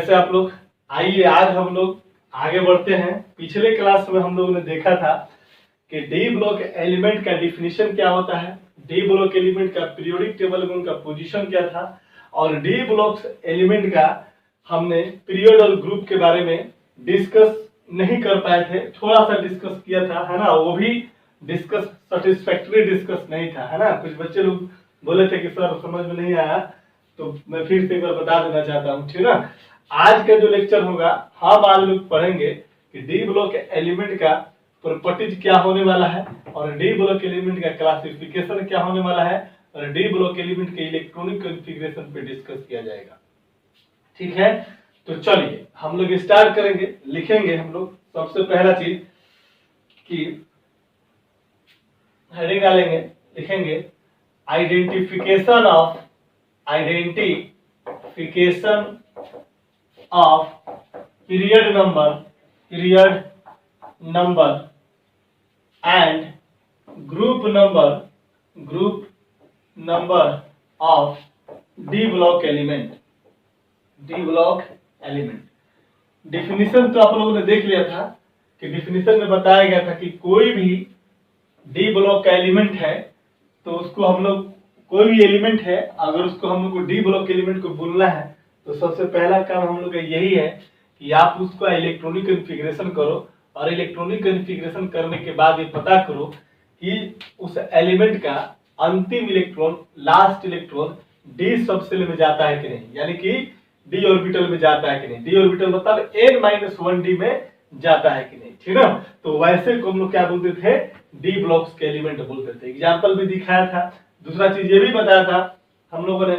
कैसे आप लोग? आइए आज हम लोग आगे बढ़ते हैं। पिछले क्लास में हम लोगों ने देखा था कि डी ब्लॉक एलिमेंट का डिफिनीशन क्या होता है, डी ब्लॉक एलिमेंट का पीरियोडिक टेबल में उनका पोजीशन क्या था, और डी ब्लॉक एलिमेंट का हमने पीरियड और ग्रुप के बारे में डिस्कस नहीं कर पाए थे, थोड़ा सा डिस्कस किया था, है ना। वो भी डिस्कस सेटिस्फैक्टरी डिस्कस नहीं था, है ना। कुछ बच्चे लोग बोले थे कि सर समझ में नहीं आया, तो मैं फिर से एक बार बता देना चाहता हूँ, ठीक है ना। आज का जो लेक्चर होगा हम आज लोग पढ़ेंगे कि डी ब्लॉक एलिमेंट का प्रॉपर्टीज क्या होने वाला है, और डी ब्लॉक एलिमेंट का क्लासिफिकेशन क्या होने वाला है, और डी ब्लॉक एलिमेंट के इलेक्ट्रॉनिक कॉन्फ़िगरेशन पे डिस्कस किया जाएगा, ठीक है। तो चलिए हम लोग स्टार्ट करेंगे। लिखेंगे हम लोग सबसे पहला चीज कि हेडिंग डालेंगे, लिखेंगे identification of period number and group number of D block element. Definition तो आप लोगों ने देख लिया था कि डिफिनीशन में बताया गया था कि कोई भी डी ब्लॉक का एलिमेंट है तो उसको हम लोग, कोई भी एलिमेंट है अगर उसको हम लोग को डी ब्लॉक एलिमेंट को बोलना है तो सबसे पहला काम हम लोग का यही है कि आप उसको इलेक्ट्रॉनिक कॉन्फ़िगरेशन करो, और इलेक्ट्रॉनिक कॉन्फ़िगरेशन करने के बाद ये पता करो कि उस एलिमेंट का अंतिम electron, last electron D subshell में जाता है कि नहीं, यानी कि डी ऑर्बिटल में जाता है कि नहीं। डी ऑर्बिटल मतलब n-1 डी में जाता है कि नहीं, ठीक है। तो वैसे को हम लोग क्या बोलते थे, डी ब्लॉक्स के एलिमेंट बोलते थे। एग्जांपल भी दिखाया था। दूसरा चीज ये भी बताया था हम लोगों ने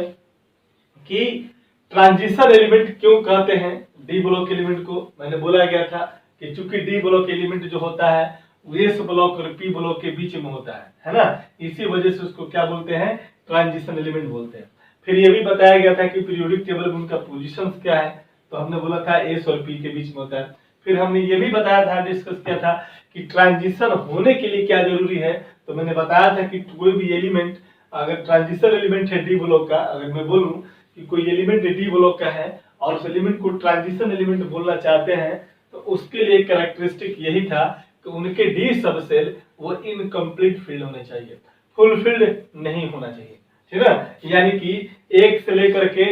कि ट्रांजिशन एलिमेंट क्यों कहते हैं डी ब्लॉक एलिमेंट को। मैंने बोला गया था कि चूंकि डी ब्लॉक एलिमेंट जो होता है वो एस ब्लॉक और पी ब्लॉक के बीच में होता है ना, इसी वजह से उसको क्या बोलते हैं, ट्रांजिशन एलिमेंट बोलते हैं। फिर ये भी बताया गया था कि पीरियोडिक टेबल में उनका पोजीशन क्या है, तो हमने बोला था एस और पी के बीच में होता है। फिर हमने ये भी बताया था, डिस्कस किया था कि ट्रांजिशन होने के लिए क्या जरूरी है, तो मैंने बताया था कि कोई भी एलिमेंट अगर ट्रांजिशन एलिमेंट है डी ब्लॉक का, अगर मैं बोलूं कि कोई एलिमेंट डी ब्लॉक का है और उस एलिमेंट को ट्रांजिशन एलिमेंट बोलना चाहते हैं, तो उसके लिए कैरेक्टरिस्टिक यही था कि उनके डी सबसेल वो इनकम्प्लीट फील्ड होने चाहिए, फुलफिल्ड नहीं होना चाहिए, ठीक है। यानी कि 1 से लेकर के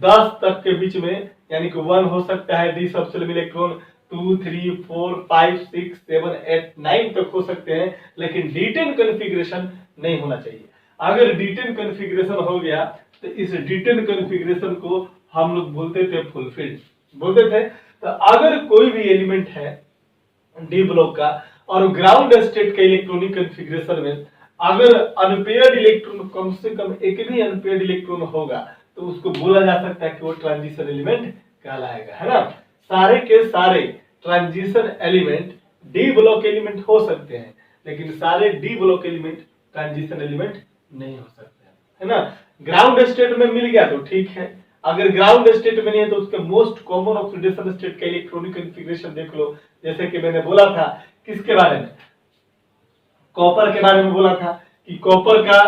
10 तक के बीच में, यानी कि 1 हो सकता है डी सबसेल में इलेक्ट्रॉन, 2, 3, 4, 5, 6, 7, 8, 9 तक हो सकते हैं, लेकिन D10 कॉन्फ़िगरेशन नहीं होना चाहिए। अगर D10 कॉन्फ़िगरेशन हो गया तो इस D10 कॉन्फ़िगरेशन को हम लोग बोलते थे फुलफिल्ड, बोलते थे। तो अगर कोई भी एलिमेंट है डी ब्लॉक का और ग्राउंड स्टेट के इलेक्ट्रॉनिक कॉन्फ़िगरेशन में अगर अनपेयर्ड इलेक्ट्रॉन, कम से कम एक भी अनपेयर्ड इलेक्ट्रॉन होगा, तो उसको बोला जा सकता है कि वो ट्रांजिशन एलिमेंट कहलाएगा, है ना। सारे के सारे transition element d block element हो सकते हैं, लेकिन सारे D block element transition element नहीं हो सकते हैं, है ना। ग्राउंड स्टेट में मिल गया तो ठीक है, अगर ग्राउंड स्टेट में नहीं है तो उसके मोस्ट कॉमन ऑक्सीडेशन स्टेट का इलेक्ट्रॉनिक कॉन्फ़िगरेशन देख लो। जैसे कि मैंने बोला था किसके बारे में, कॉपर के बारे में बोला था कि कॉपर का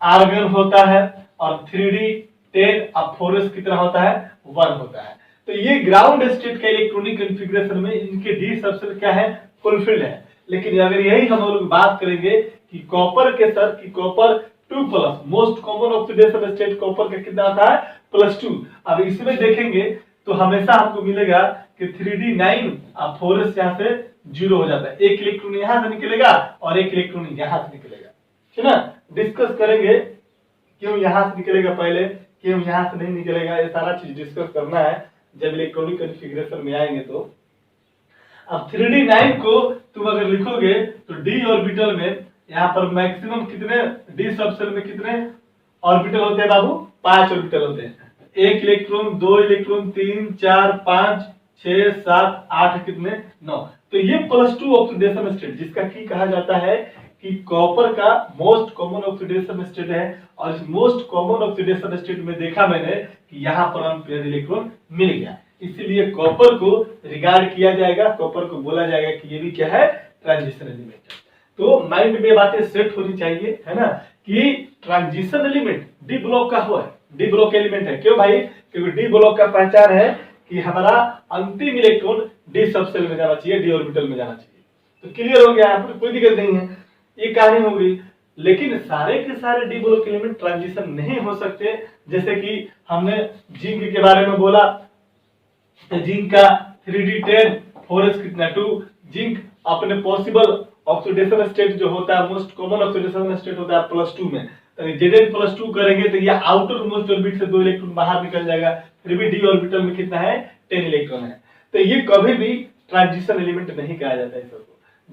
आर्गन होता है और 3d10 और 4s कितना होता है, 1 होता है। तो ये ग्राउंड स्टेट का इलेक्ट्रॉनिक कॉन्फ़िगरेशन में इनके डी सबसेल क्या है, फुलफिल्ड है। लेकिन अगर यही हम लोग बात करेंगे कि कॉपर के सर की copper 2+, most common oxidation state copper का कितना आता है, +2। अब इसमें देखेंगे तो हमेशा हमको मिलेगा कि 3d9 और 4s यहाँ से 0 हो जाता है, एक इलेक्ट्रॉन यहाँ से निकलेगा और एक इलेक्ट्रॉन यहाँ से निकलेगा, ठीक है ना। डिस्कस करेंगे क्यों यहाँ से निकलेगा पहले, क्यों यहाँ से नहीं निकलेगा, ये सारा चीज डिस्कस करना है जब इलेक्ट्रॉनिक कॉन्फ़िगरेशन में आएंगे। तो अब 3d9 को तुम अगर लिखोगे तो डी ऑर्बिटल में यहाँ पर मैक्सिमम कितने डी सबसेल में कितने ऑर्बिटल होते हैं बाबू, 5 ऑर्बिटल होते हैं। 1 इलेक्ट्रॉन, 2 इलेक्ट्रॉन, 3, 4, 5, 6, 7, 8, कितने, 9। तो ये +2 ऑक्सीडेशन स्टेट, जिसका की कहा जाता है कि कॉपर का मोस्ट कॉमन ऑक्सीडेशन स्टेट है, और इस मोस्ट कॉमन ऑक्सीडेशन स्टेट में देखा मैंने कि यहाँ पर अनपेयर्ड इलेक्ट्रॉन मिल गया, इसीलिए कॉपर को रिगार्ड किया जाएगा, कॉपर को बोला जाएगा कि ये भी क्या है, ट्रांजिशन एलिमेंट। तो माइंड में बातें सेट होनी चाहिए, है ना, कि ट्रांजिशन एलिमेंट डी ब्लॉक का हुआ है, डी ब्लॉक एलिमेंट है। क्यों भाई, क्योंकि डी ब्लॉक का पहचान है कि हमारा अंतिम इलेक्ट्रॉन डी सबसेल में जाना चाहिए, डी ऑर्बिटल में जाना चाहिए। तो क्लियर हो गया, यहाँ पर कोई दिक्कत नहीं है, ये कहानी हो गई। लेकिन सारे के सारे डी ब्लॉक एलिमेंट ट्रांजिशन नहीं हो सकते। जैसे कि हमने जिंक के बारे में बोला, जिंक का 3d10 4s कितना 2। जिंक अपने पॉसिबल ऑक्सीडेशन स्टेट जो होता है, मोस्ट कॉमन ऑक्सीडेशन स्टेट होता है +2 में, तो Zn+2 करेंगे तो ये आउटर मोस्ट ऑर्बिट से 2 इलेक्ट्रॉन बाहर निकल जाएगा, फिर भी डी ऑर्बिटल में कितना है 10 इलेक्ट्रॉन है। तो ये कभी भी ट्रांजिशन एलिमेंट नहीं कहा जाता है इसको।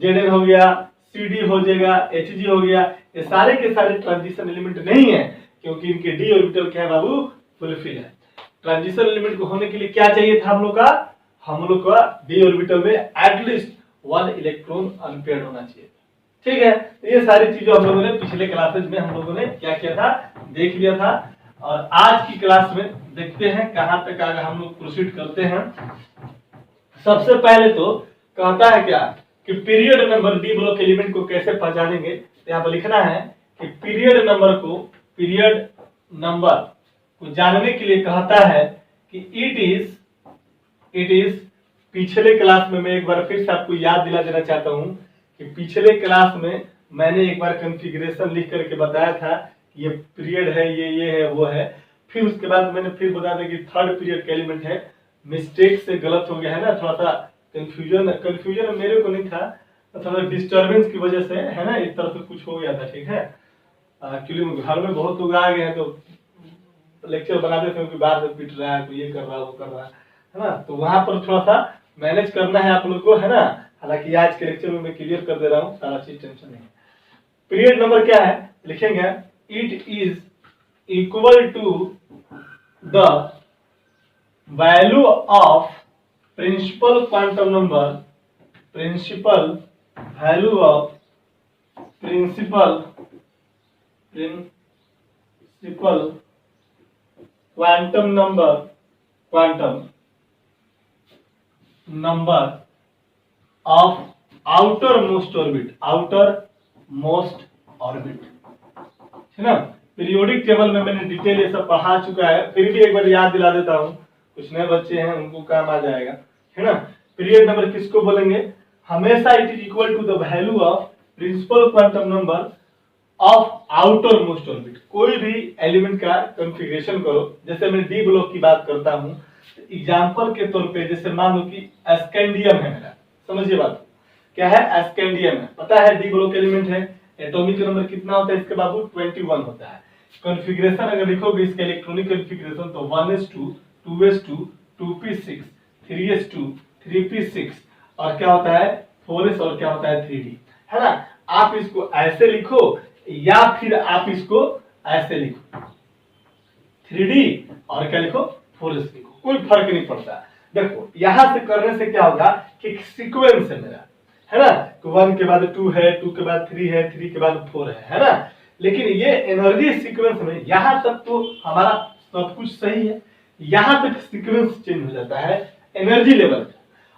Zn हो गया, Cd हो जाएगा, Hg हो गया, ये सारे के सारे ट्रांजिशन एलिमेंट नहीं है, क्योंकि इनके डी ऑर्बिटल क्या है बाबू, फुलफिल है। ट्रांजिशन एलिमेंट को होने के लिए क्या चाहिए था हम लोग का डी ऑर्बिटल में एटलीस्ट 1 इलेक्ट्रॉन अनपेयर्ड होना चाहिए। ठीक है, तो ये सारी चीजें हम लोगों ने पिछले क्लासेज में हम लोगों ने क्या किया था, देख लिया था। और आज की क्लास में देखते हैं कहां तक आगे हम लोग प्रोसीड करते हैं। सबसे पहले तो कहता है क्या कि period number D block element को कैसे पहचानेंगे। तो यहाँ पर लिखना है कि पीरियड नंबर को जानने के लिए कहता है कि इट इज पिछले क्लास में मैं एक बार फिर से आपको याद दिला देना चाहता हूं कि पिछले क्लास में मैंने एक बार कॉन्फ़िगरेशन लिख करके बताया था कि ये पीरियड है, ये है, वो है। फिर उसके बाद मैंने फिर बता दिया कि थर्ड पीरियड का एलिमेंट है। मिस्टेक से गलत हो गया है ना, थोड़ा सा कंफ्यूजन मेरे को नहीं था, थोड़ा डिस्टर्बेंस की वजह से है ना, इस तरह से कुछ हो गया था। ठीक है, एक्चुअली घर में बहुत लोग आ गए हैं तो लेक्चर बनाते थे, बाहर से पीट रहा है, तो ये कर रहा है, वो कर रहा है ना, तो वहां पर थोड़ा सा मैनेज करना है आप लोग को, है ना। हालांकि आज के लेक्चर में मैं क्लियर कर दे रहा हूँ सारा चीज, टेंशन नहीं है। पीरियड नंबर क्या है लिखेंगे, it is equal to the value of principal quantum number, principal value of principal quantum number of outermost orbit, है ना। पीरियोडिक टेबल में मैंने डिटेल ये सब पढ़ा चुका है, फिर भी एक बार याद दिला देता हूं, कुछ नए बच्चे हैं उनको काम आ जाएगा, है ना। पीरियड नंबर किसको बोलेंगे, हमेशा it is equal to the value of principal quantum number of outermost orbit. कोई भी एलिमेंट का कॉन्फ़िगरेशन करो, जैसे मैं डी ब्लॉक की बात करता हूं, एग्जाम्पल के तौर पे जैसे मान लो कि एस्केंडियम है मेरा, समझिए बात क्या है, एस्केंडियम है, पता है डी ब्लॉक एलिमेंट है, एटॉमिक नंबर कितना होता है इसके बाबू 21 होता है। कॉन्फ़िगरेशन अगर लिखोगे इसका इलेक्ट्रॉनिक कॉन्फ़िगरेशन तो 1s2 2s2 2p6 3s2 3p6 और क्या होता है 4s और क्या होता है 3d, है ना। आप इसको ऐसे लिखो या फिर आप इसको ऐसे लिखो 3d और क्या लिखो 4s लिखो, कोई फर्क नहीं पड़ता। देखो यहां से करने से क्या होगा कि सीक्वेंस है मेरा, है ना, तो 1 के बाद 2 है, 2 के बाद 3 है, 3 के बाद 4 है ना। लेकिन ये एनर्जी सीक्वेंस में यहां तक तो हमारा सब कुछ सही है, यहां तक सीक्वेंस चेंज हो जाता है एनर्जी लेवल का।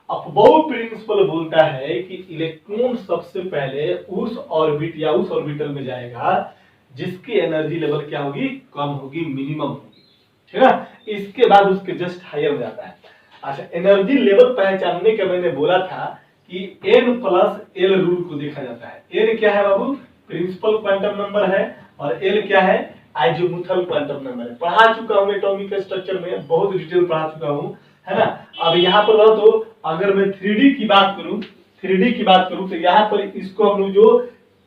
अब वो प्रिंसिपल बोलता है कि इलेक्ट्रॉन सबसे पहले उस ऑर्बिट या उस ऑर्बिटल में जाएगा जिसकी एनर्जी लेवल क्या होगी, कम होगी, मिनिमम होगी, ठीक है। इसके बाद उसके जस्ट हायर जाता है। अच्छा, एनर्जी लेवल पहचानने का मैंने बोला था कि n+l रूल को देखा जाता है। n क्या है बाबू, प्रिंसिपल क्वांटम नंबर है, और l क्या है, आइजोमुथल क्वांटम नंबर है। पढ़ा चुका हूं एटॉमिक स्ट्रक्चर में, बहुत डिटेल पढ़ा चुका हूं, है ना। अब यहाँ पर तो अगर मैं 3D की बात करूं तो यहाँ पर इसको हम लोग जो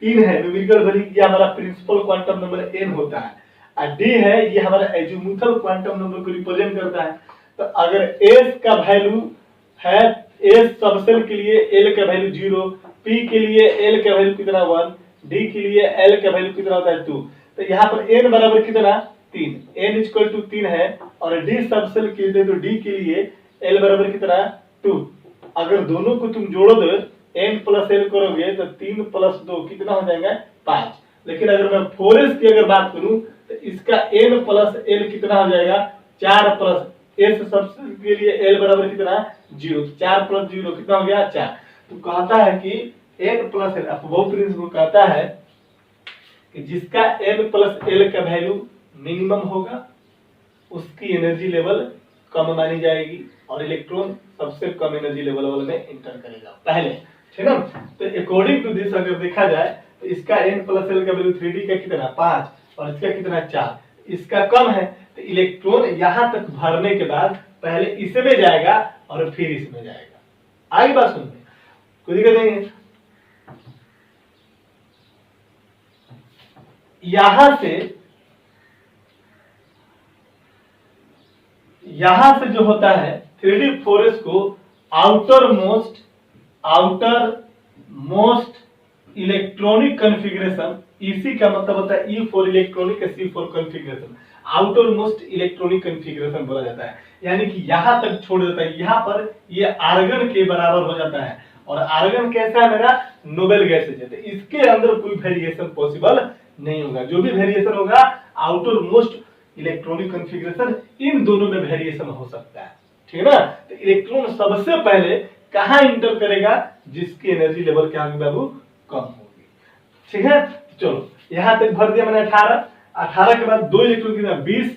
3 है न्यूमेरिकल वैल्यू, ये हमारा प्रिंसिपल क्वांटम नंबर n होता है, और d है ये हमारा आइजोमुथल क्वांटम नंबर को रिप्रेजेंट करता है। तो अगर s का वैल्यू है, s सबसेल के लिए l का वैल्यू 0, p के लिए l का वैल्यू कितना 1, d के लिए l का वैल्यू कितना होता है 2, तो यहाँ पर n बराबर कितना 3, n इक्वल टू 3 है, और d सबसेल के लिए तो d के लिए l बराबर कितना 2। अगर दोनों को तुम जोड़ो तो n+l करोगे तो 3 + 2 कितना हो जाएगा 5। लेकिन अगर मैं 4s की अगर बात करूं तो इसका n+l कितना हो जाएगा 4 s सबसेल के लिए l बराबर कितना 0, 4 + 0 कितना हो गया 4। तो कहता है कि n+l, वो प्रिंसिपल कहता है कि जिसका n+l का वैल्यू मिनिमम होगा उसकी एनर्जी लेवल कम मानी जाएगी, और इलेक्ट्रॉन सबसे कम एनर्जी लेवल वाले में इंटर करेगा पहले, ठीक है ना। तो अकॉर्डिंग टू दिस अगर देखा जाए तो इसका n प्लस एल का वैल्यू 3d का कितना 5 और इसका कितना 4, इसका कम है, तो इलेक्ट्रॉन यहां तक भरने के बाद पहले इसमें जाएगा और फिर इसमें जाएगा। आगे बात सुनिए, कोई दिक्कत नहीं है। यहां से जो होता है 3d 4s को आउटर मोस्ट इलेक्ट्रॉनिक कॉन्फ़िगरेशन, इसी का मतलब होता है E for electronic, C for configuration, outer most electronic configuration बोला जाता है। यानी कि यहां तक छोड़ देता है, यहां पर ये आर्गन के बराबर हो जाता है। और आर्गन कैसा है मेरा, नोबेल गैसेज है, तो इसके अंदर कोई वेरिएशन पॉसिबल नहीं होगा। जो भी वेरिएशन होगा आउटर मोस्ट इलेक्ट्रॉनिक कॉन्फ़िगरेशन, इन दोनों में वेरिएशन हो सकता है, ठीक है ना। तो इलेक्ट्रॉन सबसे पहले कहां इंटर करेगा, जिसकी एनर्जी लेवल क्या होगी बाबू, कम होगी, ठीक है। चलो यहां तक भर दिया मैंने 18 के बाद 2 इलेक्ट्रॉन कितना 20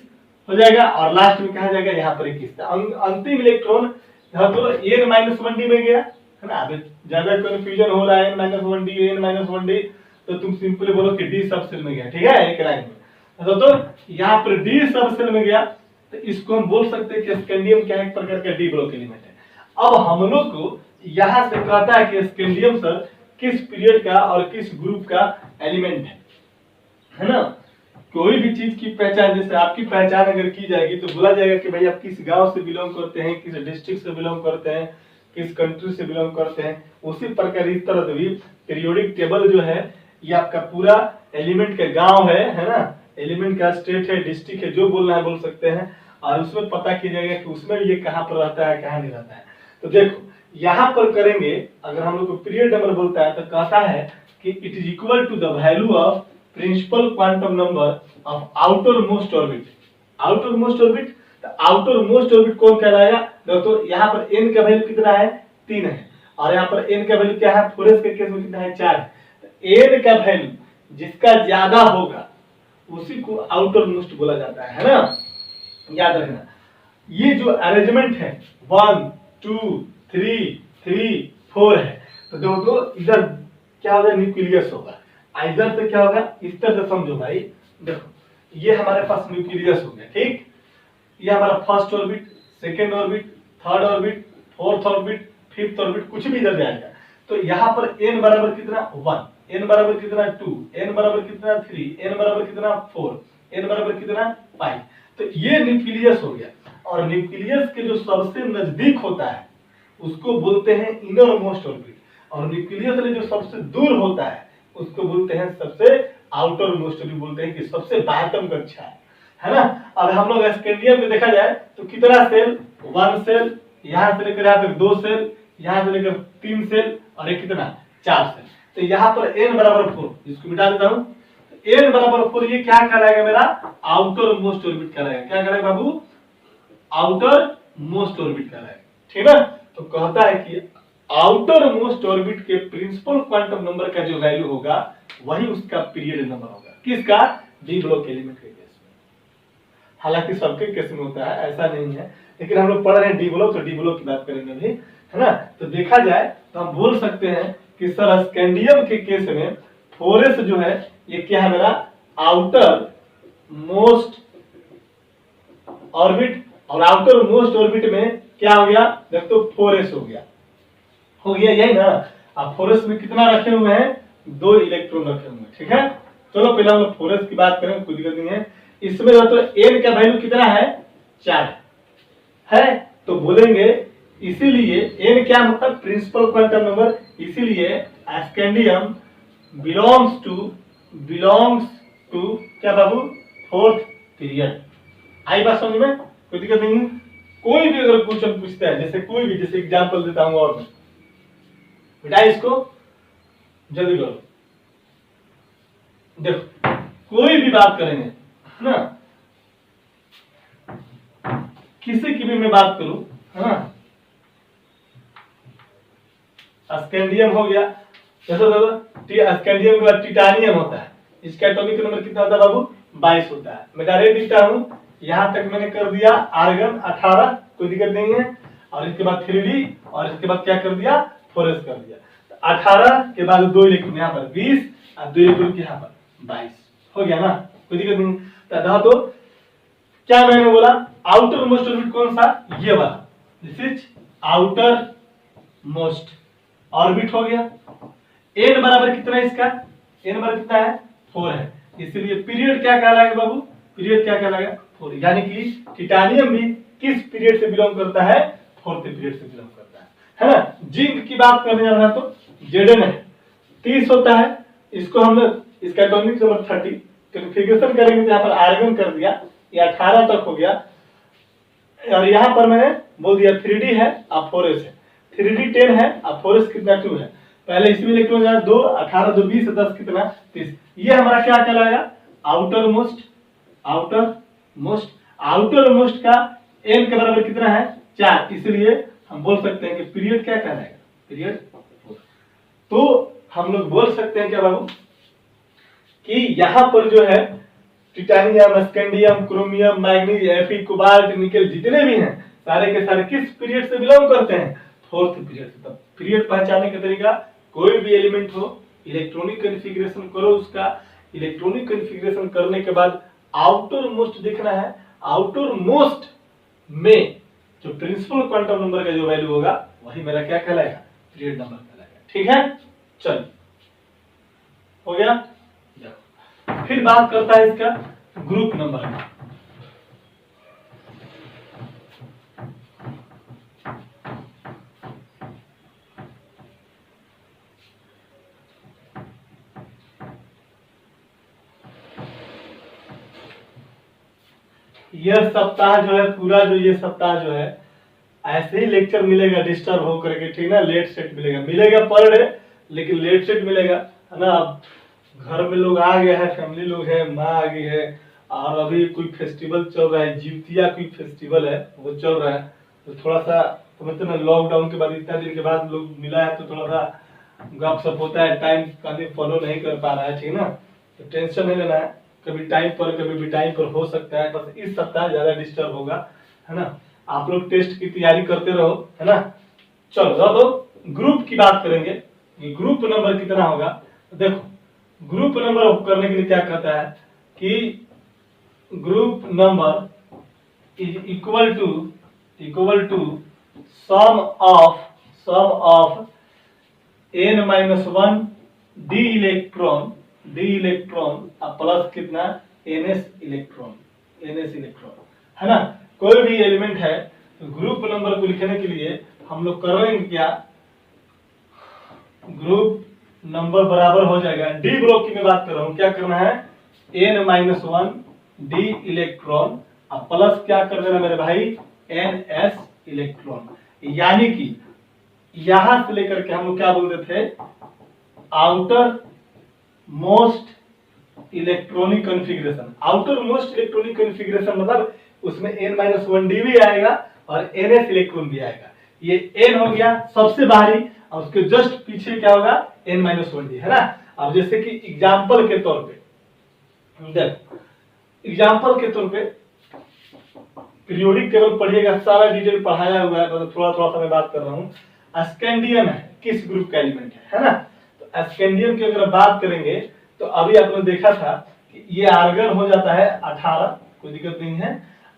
हो जाएगा, और लास्ट में कहा जाएगा यहाँ पर 21। अंतिम इलेक्ट्रॉन यहाँ तो n-1d में गया है ना। अभी ज्यादा कंफ्यूजन हो रहा है n-1d n-1d, तो तुम सिंपली बोलो कि d सब सेल में गया, ठीक है, एक लाइन में। तो यहाँ पर d सब सेल में गया, तो इसको हम बोल सकते हैं कि स्कैंडियम क्या एक प्रकार का डी ब्लॉक एलिमेंट है। अब हम लोग को यहां से कहता है कि स्कैंडियम सर किस पीरियड का और किस ग्रुप का एलिमेंट है ना। कोई भी चीज की पहचान, जैसे आपकी पहचान अगर की जाएगी तो बोला जाएगा कि भाई आप किस गांव से बिलोंग करते हैं, किस डिस्ट्रिक्ट से बिलोंग करते हैं, किस कंट्री से बिलोंग करते हैं। उसी प्रकार इस तरह से भी पीरियोडिक टेबल जो है ये आपका पूरा एलिमेंट का गांव है ना, एलिमेंट का स्टेट है, डिस्ट्रिक्ट है, जो बोलना है बोल सकते हैं, और उसमें पता कीजिएगा कि उसमें ये कहां पर रहता है कहां नहीं रहता है। तो देखो यहां पर करेंगे, अगर हम लोग को पीरियड नंबर बोलता है तो कहता है कि it is equal to the value of principal quantum number of outermost orbit. Outermost orbit, तो आउटर मोस्ट ऑर्बिट कौन कहलाएगा, दोस्तों यहाँ पर n का वैल्यू कितना है 3 है, और यहाँ पर n का वैल्यू क्या है, फोरस के केस में कितना है 4 है। तो n का वैल्यू जिसका ज्यादा होगा उसी को आउटर मोस्ट बोला जाता है ना, याद रखना। ये जो अरेंजमेंट है 1 2 3 3 4 है, तो दोस्तों इधर क्या होगा, न्यूक्लियस होगा, इधर से क्या होगा, इस तरह से समझो भाई। देखो ये हमारे पास न्यूक्लियस हो गया, ठीक, ये हमारा first orbit, second orbit, third orbit, fourth orbit, fifth orbit, कुछ भी इधर जाएगा। तो यहाँ पर n बराबर कितना 1, n बराबर कितना 2, n बराबर कितना 3, n बराबर कितना 4, n बराबर कितना 5। तो ये न्यूक्लियस हो गया, और न्यूक्लियस के जो सबसे नजदीक होता है उसको बोलते हैं इनर मोस्ट ऑर्बिट, और न्यूक्लियस से जो सबसे दूर होता है उसको बोलते हैं सबसे आउटर मोस्ट ऑर्बिट, बोलते हैं कि सबसे बाह्यतम कक्षा है ना। अब हम लोग स्कैंडियम में देखा जाए तो कितना सेल, 1 सेल, यहां से लेकर यहाँ तक 2 सेल, यहां से लेकर 3 सेल, और एक कितना 4 सेल। तो यहाँ पर n बराबर 4, इसको मिटा देता हूं, n बराबर 4, ये क्या कहलाएगा मेरा, आउटर मोस्ट ऑर्बिट कहलाएगा। क्या कहलाएगा बाबू, आउटर मोस्ट ऑर्बिट कहलाएगा, ठीक है। तो कहता है कि आउटर मोस्ट ऑर्बिट के प्रिंसिपल क्वांटम नंबर का जो वैल्यू होगा वही उसका पीरियड नंबर होगा, किसका, डी ब्लॉक एलिमेंट के केस में। हालांकि सबके केस में होता है, ऐसा नहीं है, लेकिन हम लोग पढ़ रहे हैं डी ब्लॉक, तो डी ब्लॉक की बात करेंगे अभी, है ना। तो देखा जाए तो हम बोल सकते हैं कि सर स्कैंडियम के केस में 4s जो है ये क्या है मेरा, आउटर मोस्ट ऑर्बिट, और आउटर मोस्ट ऑर्बिट में क्या हो गया, देखो 4s हो गया यही ना। अब 4s में कितना रखे हुए हैं, 2 इलेक्ट्रॉन रखे हुए हैं, ठीक है। चलो पहले हम लोग 4s की बात करें, कोई दिक्कत नहीं है। इसमें तो n का वैल्यू कितना है 4 है, तो बोलेंगे इसीलिए n क्या मतलब प्रिंसिपल क्वांटम नंबर, इसीलिए स्कैंडियम बिलोंग्स टू क्या बाबू, 4th पीरियड। आई बात समझ में, कोई दिक्कत नहीं है। कोई भी अगर क्वेश्चन पूछता है, जैसे कोई भी, जैसे एग्जांपल देता हूं, और बेटा इसको जल्दी करो, देखो कोई भी बात करेंगे है ना, किसी की भी मैं बात करूं है ना, स्कैंडियम हो गया, जैसे दादा स्कैंडियम के बाद टिटानियम होता है, इसका एटॉमिक नंबर कितना होता है बाबू, 22 होता है। मैं डायरेक्ट लिखता हूं, यहां तक मैंने कर दिया आर्गन 18, कोई दिक्कत नहीं है। और इसके बाद 3d और इसके बाद क्या कर दिया 4s कर दिया। तो 18 के बाद 2 इलेक्ट्रॉन यहाँ पर 20 और 2 इलेक्ट्रॉन के यहाँ पर 22 हो गया ना, कोई दिक्कत नहीं। तो क्या मैंने बोला आउटर मोस्ट ऑर्बिट कौन सा, ये वाला, this is outer most orbit हो गया। n बराबर कितना है इसका, n बराबर कितना है 4 है, इसलिए पीरियड क्या कहलाएगा बाबू, पीरियड क्या कहलाएगा 4, यानी कि टिटानियम भी किस पीरियड से बिलोंग करता है, 4th पीरियड से बिलोंग करता है ना। जिंक की बात करने जा रहा है तो Zn है 30 होता है, इसको हम लोग इसका एटॉमिक नंबर 30 कॉन्फ़िगरेशन करेंगे तो यहाँ पर आर्गन कर दिया, ये 18 तक हो गया। और यहाँ पर मैंने बोल दिया 3d है और 4s है, 3d 10 है और 4s कितना 2 है। पहले इसमें इलेक्ट्रॉन जाए 2, 18 2 20 10 कितना 30, ये हमारा क्या कहलाएगा outer most. Outer most, outer most का n के बराबर कितना है 4, इसलिए हम बोल सकते हैं कि पीरियड क्या कहलाएगा, पीरियड 4। तो हम लोग बोल सकते हैं क्या बाबू कि यहाँ पर जो है टिटानियम, स्कैंडियम, क्रोमियम, मैग्नीज, एफी, कोबाल्ट, निकेल जितने भी हैं सारे के सारे किस पीरियड से बिलोंग करते हैं, 4th पीरियड से। तब पीरियड पहचानने का तरीका, कोई भी एलिमेंट हो इलेक्ट्रॉनिक कॉन्फ़िगरेशन करो उसका, इलेक्ट्रॉनिक कॉन्फ़िगरेशन करने के बाद आउटर मोस्ट देखना है, आउटर मोस्ट में जो प्रिंसिपल क्वांटम नंबर का जो वैल्यू होगा वही मेरा क्या कहलाएगा, पीरियड नंबर कहलाएगा। ठीक है, चल हो गया। फिर बात करता है इसका ग्रुप नंबर का। यह सप्ताह जो है पूरा, जो ये सप्ताह जो है ऐसे ही लेक्चर मिलेगा डिस्टर्ब हो करके, ठीक ना, लेट सेट मिलेगा पर डे, लेकिन लेट सेट मिलेगा है ना। अब घर में लोग आ गए हैं, फैमिली लोग है, माँ आ गई है, और अभी कोई फेस्टिवल चल रहा है, जितिया कोई फेस्टिवल है वो चल रहा है, तो थोड़ा सा समझते ना लॉकडाउन के बाद इतना दिन के बाद लोग मिला है तो थोड़ा सा गपशप होता है, टाइम कभी फॉलो नहीं कर पा रहा है, ठीक ना, तो टेंशन नहीं लेना है, कभी टाइम पर कभी भी टाइम पर हो सकता है, बस इस सप्ताह ज्यादा डिस्टर्ब होगा है ना। आप लोग टेस्ट की तैयारी करते रहो है ना। चलो तो ग्रुप की बात करेंगे, ग्रुप नंबर कितना होगा। देखो ग्रुप नंबर करने के लिए क्या कहता है कि group number is equal to sum of n-1 d electron plus कितना ns इलेक्ट्रॉन है ना। कोई भी एलिमेंट है तो ग्रुप नंबर को लिखने के लिए हम लोग कर रहे हैं क्या, ग्रुप नंबर बराबर हो जाएगा, डी ब्लॉक की मैं बात कर रहा हूं, क्या करना है n-1 d इलेक्ट्रॉन अब प्लस क्या कर देना मेरे भाई ns इलेक्ट्रॉन, यानी कि यहां से लेकर के हम लोग क्या बोलते थे outer most electronic configuration. Outer most electronic configuration मतलब उसमें n-1 d भी आएगा और ns इलेक्ट्रॉन भी आएगा, ये n हो गया सबसे बाहरी और उसके जस्ट पीछे क्या होगा n-1 d है ना। अब जैसे कि एग्जांपल के तौर पे एग्जांपल के तौर पे पीरियोडिक टेबल पढ़िएगा, सारा डिटेल पढ़ाया हुआ है, मतलब थोड़ा थोड़ा सा मैं बात कर रहा हूँ। स्कैंडियम है किस ग्रुप का एलिमेंट है ना, तो स्कैंडियम की अगर बात करेंगे तो अभी आपने देखा था कि ये आर्गन हो जाता है 18, कोई दिक्कत नहीं है,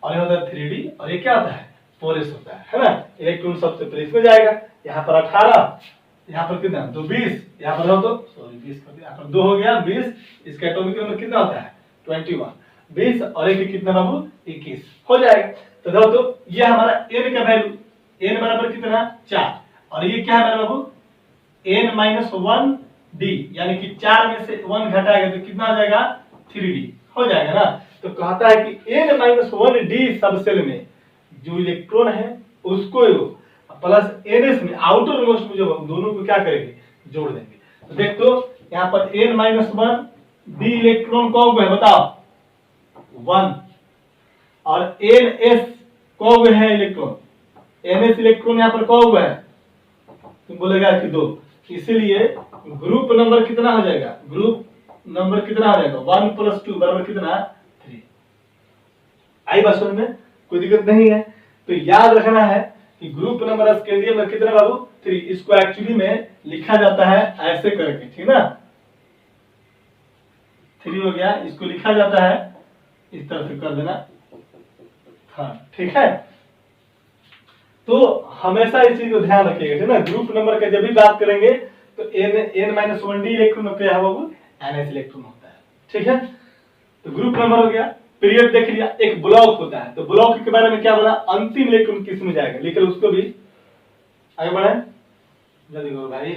और ये होता है 3d और ये क्या होता है 4s होता है ना। इलेक्ट्रॉन सबसे पहले इसमें जाएगा, यहाँ पर 18, यहाँ पर कितना 2 20, यहाँ पर हो तो सॉरी 20 कर दिया, यहाँ पर 2 हो गया 20, इसका एटॉमिक नंबर कितना होता है 21, 20 और एक कितना बाबू 21 हो जाएगा। तो देखो तो ये हमारा n का वैल्यू, n बराबर कितना 4 और ये क्या है मेरा बाबू n-1 d, यानी कि 4 में से 1 घटाएगा तो कितना आ जाएगा 3d हो जाएगा ना। तो कहता है कि n-1 d सबसेल में जो इलेक्ट्रॉन है उसको प्लस ns में आउटर मोस्ट में जो दोनों को क्या करेंगे जोड़ देंगे। तो देख तो यहाँ पर n-1 d इलेक्ट्रॉन कौन है बताओ 1 और ns कौन है इलेक्ट्रॉन, ns इलेक्ट्रॉन यहाँ पर कौन है तुम बोलेगा कि 2, इसीलिए ग्रुप नंबर कितना हो जाएगा, ग्रुप नंबर कितना हो जाएगा 1 + 2 बराबर कितना 3। आई बात समझ में, कोई दिक्कत नहीं है। तो याद रखना है कि ग्रुप नंबर स्कैंडियम में कितना बाबू 3। इसको एक्चुअली में लिखा जाता है ऐसे करके, ठीक ना, 3 हो गया, इसको लिखा जाता है इस तरह से कर देना, हाँ ठीक है। तो हमेशा इस चीज को ध्यान रखिएगा, ठीक ना, ग्रुप नंबर का जब भी बात करेंगे तो n-1d इलेक्ट्रॉन में क्या है बाबू NH इलेक्ट्रॉन होता है, ठीक है। तो ग्रुप नंबर हो गया, पीरियड देख लिया, एक ब्लॉक होता है, तो ब्लॉक के बारे में क्या बोला, अंतिम इलेक्ट्रॉन किस में जाएगा, लिख लो उसको भी, आगे बढ़े जल्दी करो भाई।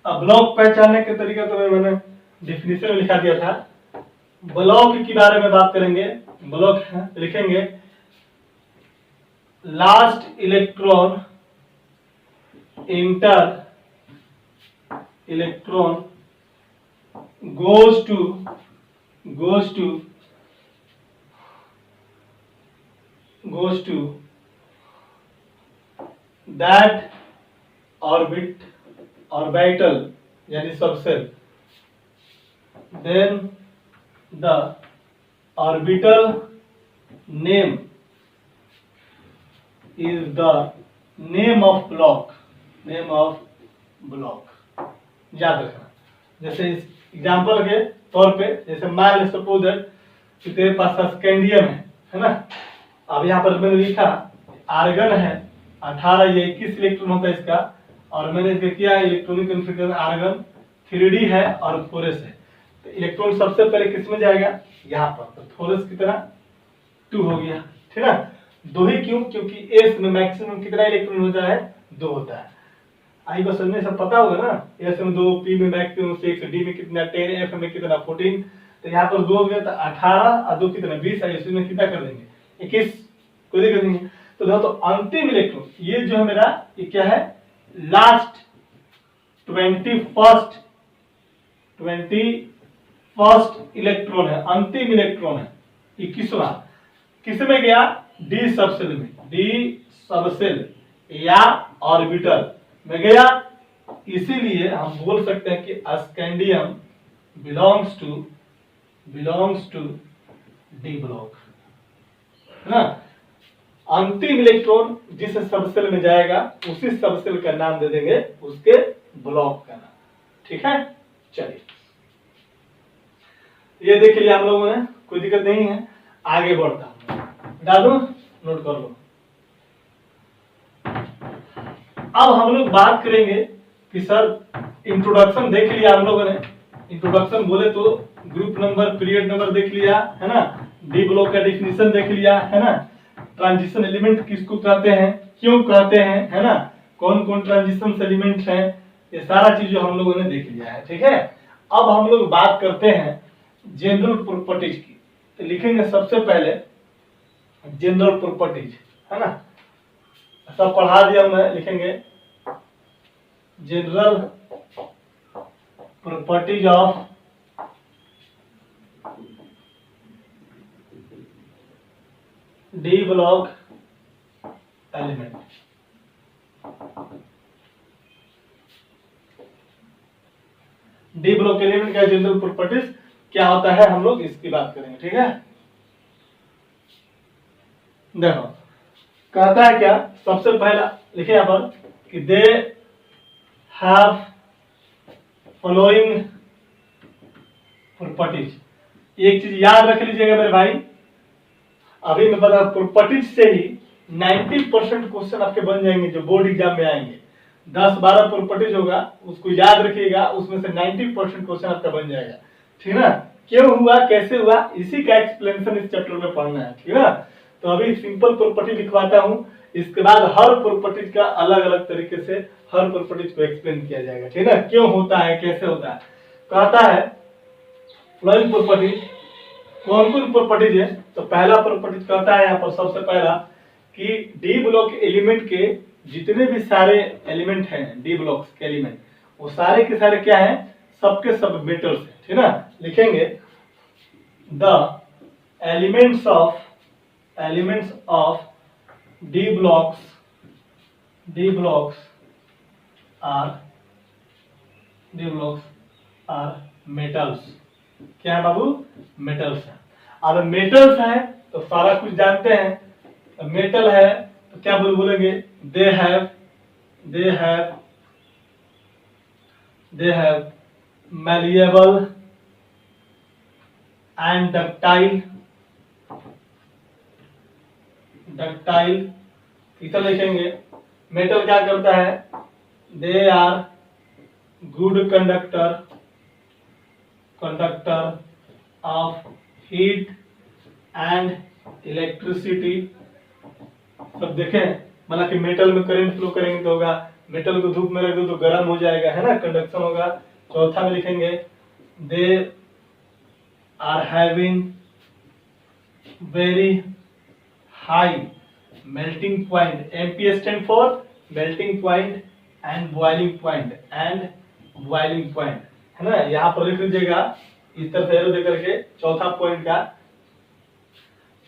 अब ब्लॉक पहचानने के तरीका तो मैंने डिफिनीशन में लिखा दिया था। ब्लॉक के बारे में बात करेंगे, ब्लॉक लिखेंगे last electron inter electron goes to that orbital यानी subshell, then the orbital name is the name of block, याद रखना। जैसे इस एग्जांपल के तौर पे, जैसे मान ले सपोज दैट कि तेरे पास स्कैंडियम है ना, अब यहाँ पर मैंने लिखा आर्गन है 18, ये 21 इलेक्ट्रॉन होता है इसका, और मैंने इसका किया है इलेक्ट्रॉनिक कॉन्फ़िगरेशन आर्गन 3d है और थोरस है, तो इलेक्ट्रॉन सबसे पहले किस में जाएगा, यहाँ पर, तो थोरस कितना 2 हो गया, ठीक है। 2 ही क्यों, क्योंकि एस में मैक्सिमम कितना इलेक्ट्रॉन होता है, 2 होता है। आई बस समझने सब पता होगा ना, एस में 2, पी में मैक्सिमम 6, डी में कितना 10, एफ में कितना 14, तो यहाँ पर 2 हो गया तो 18 और 2 कितना 20 है, इसमें कितना कर देंगे 21, कोई दिक्कत नहीं है। तो देखो, तो अंतिम इलेक्ट्रॉन ये जो है मेरा, ये क्या है, लास्ट 21st इलेक्ट्रॉन है, अंतिम इलेक्ट्रॉन है 21वां, किस में गया, डी सबसेल में, डी सबसेल या ऑर्बिटल में गया, इसीलिए हम बोल सकते हैं कि scandium belongs to d block, है ना। अंतिम इलेक्ट्रॉन जिस सबसेल में जाएगा उसी सबसेल का नाम दे देंगे उसके ब्लॉक का नाम, ठीक है। चलिए ये देख लिया हम लोगों ने, कोई दिक्कत नहीं है, आगे बढ़ता हूं, डालू नोट कर लो। अब हम लोग बात करेंगे कि सर इंट्रोडक्शन देख लिया हम लोगों ने, इंट्रोडक्शन बोले तो ग्रुप नंबर, पीरियड नंबर देख लिया है ना, डी ब्लॉक का डिफिनीशन देख लिया है ना, ट्रांजिशन एलिमेंट किसको कहते हैं, क्यों कहते हैं, है ना, कौन कौन ट्रांजिशन एलिमेंट हैं, ये सारा चीज हम लोगों ने देख लिया है, ठीक है। अब हम लोग बात करते हैं जनरल प्रॉपर्टीज की, तो लिखेंगे सबसे पहले जनरल प्रॉपर्टीज, है ना, सब पढ़ा दिया मैं, लिखेंगे general properties of D block element. D block element का जनरल प्रॉपर्टीज क्या होता है, हम लोग इसकी बात करेंगे, ठीक है। देखो कहता है क्या, सबसे पहला लिखे यहां पर कि दे हैव फॉलोइंग प्रॉपर्टीज। एक चीज याद रख लीजिएगा मेरे भाई, अभी मैं बता, प्रॉपर्टीज से ही 90% क्वेश्चन आपके बन जाएंगे जो बोर्ड एग्जाम में आएंगे। 10-12 प्रॉपर्टीज होगा, उसको याद रखिएगा, उसमें से 90% क्वेश्चन आपका बन जाएगा, ठीक है ना। क्यों हुआ, कैसे हुआ, इसी का एक्सप्लेनेशन इस चैप्टर में पढ़ना है, ठीक है ना। तो अभी सिंपल प्रॉपर्टी लिखवाता हूं, इसके बाद हर प्रॉपर्टीज का अलग अलग तरीके से हर प्रॉपर्टीज को एक्सप्लेन किया जाएगा, ठीक है ना, क्यों होता है, कैसे होता है। कहता है फ्लोइंग प्रॉपर्टीज, कौन कौन प्रॉपर्टीज है, तो पहला प्रॉपर्टीज कहता है यहाँ पर सबसे पहला कि डी ब्लॉक एलिमेंट के जितने भी सारे एलिमेंट हैं, डी ब्लॉक के एलिमेंट, वो सारे के सारे क्या है, सबके सब मेटल्स है, ठीक है ना। लिखेंगे the elements elements of d blocks are metals. क्या है बाबू? मेटल्स है। अब मेटल्स है तो सारा कुछ जानते हैं। मेटल है तो क्या बोलेंगे? They have malleable and ductile इतना लिखेंगे। मेटल क्या करता है? They are good conductor of heat and electricity. सब देखें, मतलब कि मेटल में करंट फ्लो करेंगे तो होगा, मेटल को धूप में रख दो तो गर्म हो जाएगा, है ना, कंडक्शन होगा। चौथा में लिखेंगे they are having very high melting point. MP stand for melting point and boiling point, है ना। यहाँ पर लिख लीजिएगा इस तरह से एरो दे करके। चौथा पॉइंट का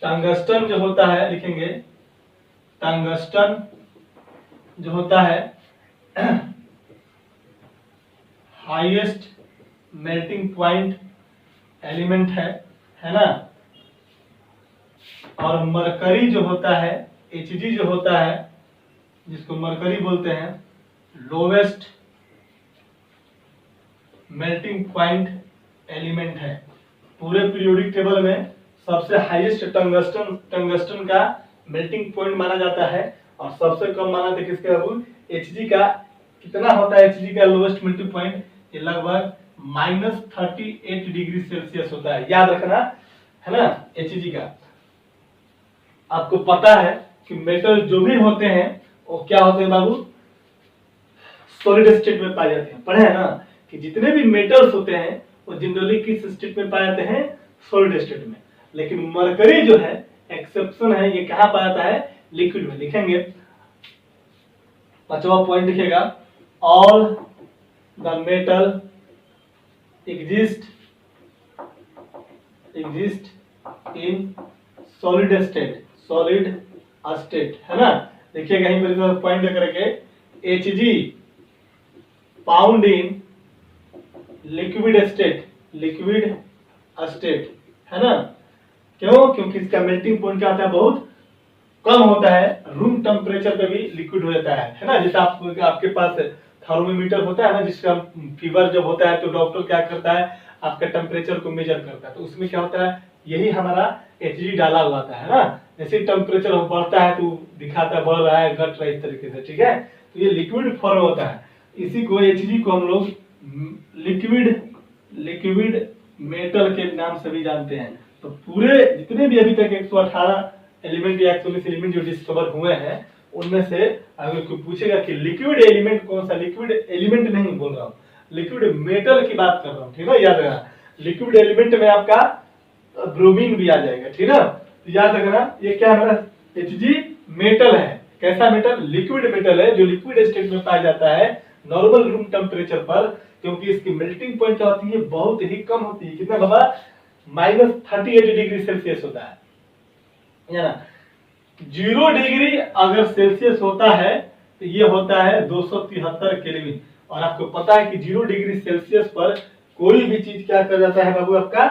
टंगस्टन जो होता है, लिखेंगे टंगस्टन जो होता है हाईएस्ट मेल्टिंग पॉइंट एलिमेंट है ना। और मरकरी जो होता है, Hg जो होता है, जिसको मरकरी बोलते हैं, लोवेस्ट मेल्टिंग पॉइंट एलिमेंट है। पूरे पीरियोडिक टेबल में सबसे हाईएस्ट टंगस्टन का मेल्टिंग पॉइंट माना जाता है और सबसे कम माना था किसका बाबू? Hg का। कितना होता है Hg का लोवेस्ट मेल्टिंग पॉइंट? ये लगभग -38 डिग्री सेल्सियस होता है, याद रखना, है ना। Hg का आपको पता है कि मेटल जो भी होते हैं वो क्या होते हैं बाबू? सॉलिड स्टेट में पाए जाते हैं। पढ़े हैं ना कि जितने भी मेटल्स होते हैं वो जनरली किस स्टेट में पाए जाते हैं? सॉलिड स्टेट में। लेकिन मरकरी जो है एक्सेप्शन है, ये कहाँ पाया जाता है? लिक्विड में। लिखेंगे पांचवा पॉइंट लिखेगा all the metal exist in solid state, है ना। देखिएगा यहीं पर पॉइंट लेकर के Hg found in liquid state, है ना। क्यों? क्योंकि इसका मेल्टिंग पॉइंट क्या होता है? बहुत कम होता है। रूम टेम्परेचर पे भी लिक्विड हो जाता है ना। जैसे आपके पास थर्मोमीटर होता है ना, जिसका फीवर जब होता है तो डॉक्टर क्या करता है? आपका टेम्परेचर को मेजर करता है। तो उसमें क्या होता है? यही हमारा Hg डाला हुआ था, है ना। जैसे टेम्परेचर बढ़ता है तो दिखाता है बढ़ रहा है, घट रहा है, इस तरीके से, ठीक है। तो ये लिक्विड फॉर्म होता है। इसी को Hg को हम लोग लिक्विड मेटल के नाम से भी जानते हैं। तो पूरे जितने भी अभी तक 118 एलिमेंट या 119 एलिमेंट जो डिस्कवर हुए हैं, उनमें से अगर कोई पूछेगा कि लिक्विड एलिमेंट कौन सा, लिक्विड एलिमेंट नहीं बोल रहा हूँ, लिक्विड मेटल की बात कर रहा हूँ, ठीक है। याद रखना, लिक्विड एलिमेंट में आपका ब्रोमीन भी आ जाएगा, ठीक है। तो याद रखना ये क्या है? Hg मेटल है। कैसा मेटल? लिक्विड मेटल है, जो लिक्विड स्टेट में पाया जाता है नॉर्मल रूम टेम्परेचर पर। क्योंकि इसकी मेल्टिंग पॉइंट क्या होती है? बहुत ही कम होती है। कितना बाबा? -38 डिग्री सेल्सियस होता है, ना। 0 डिग्री अगर सेल्सियस होता है तो ये होता है 273 केल्विन। और आपको पता है कि 0 डिग्री सेल्सियस पर कोई भी चीज क्या कर जाता है बाबू? आपका